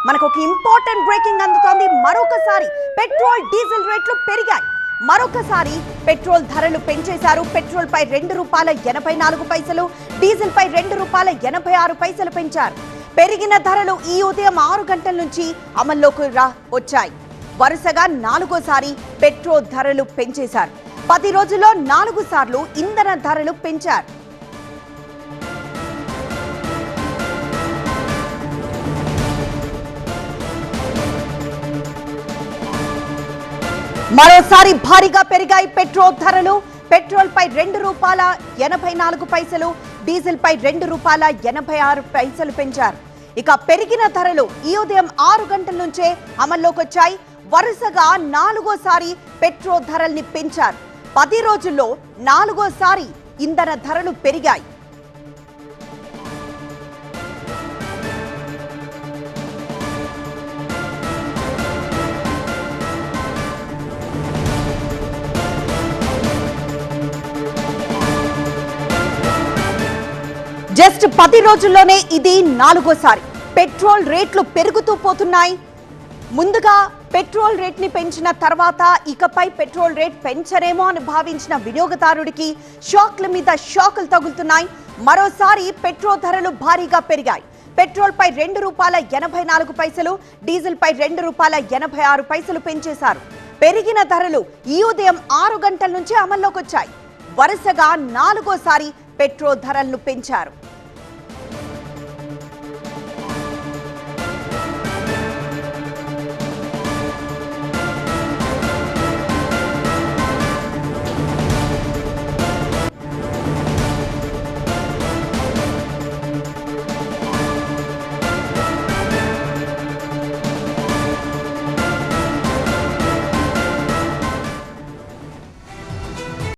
మనకు ఒక important breaking అందుతోంది. మరొకసారి పెట్రోల్ డీజిల్ రేట్లు పెరిగాయి. మరొకసారి పెట్రోల్ ధరలు పెంచేశారు. పెట్రోల్ పై ₹2.84, డీజిల్ పై ₹2.86 పెంచారు. పెరిగిన ధరలు ఈ ఉదయం 6 గంటల నుంచి అమల్లోకి వచ్చాయి. వరుసగా 4వ సారి పెట్రోల్ ధరలు పెంచేశారు. 10 రోజుల్లో 4 సార్లు ఇంధన ధరలు పెంచారు. మరోసారి భారీగా పెరిగాయి పెట్రోల్ ధరలు. పెట్రోల్ పై ₹2.84, డీజిల్ పై ₹2.86 పెంచారు. ఇక పెరిగిన ధరలు ఈ ఉదయం 6 గంటల నుంచే అమల్లోకి వచ్చాయి. వరుసగా 4వ సారి పెట్రోల్ ధరల్ని పెంచారు. 10 రోజుల్లో 4వ సారి ఇంధన ధరలు పెరిగాయి. జస్ట్ 10 రోజుల్లోనే ఇది 4వ సారి. పెట్రోల్ రేట్లు పెరుగుతూ పోతున్నాయి. ముందుగా పెట్రోల్ రేట్ ని పెంచిన తర్వాత ఇకపై పెట్రోల్ రేట్ పెంచరేమో అని భావించిన వినియోగదారుడికి షాక్ల మీద షాకులు తగులుతున్నాయి. మరోసారి పెట్రోల్ ధరలు భారీగా పెరిగాయి. పెట్రోల్ పై ₹2.84, డీజిల్ పై ₹2.86 పెంచేశారు. పెరిగిన ధరలు ఈ ఉదయం 6 గంటల నుంచి అమల్లోకి వచ్చాయి. వరుసగా 4వ సారి పెట్రోల్ ధరలను పెంచారు.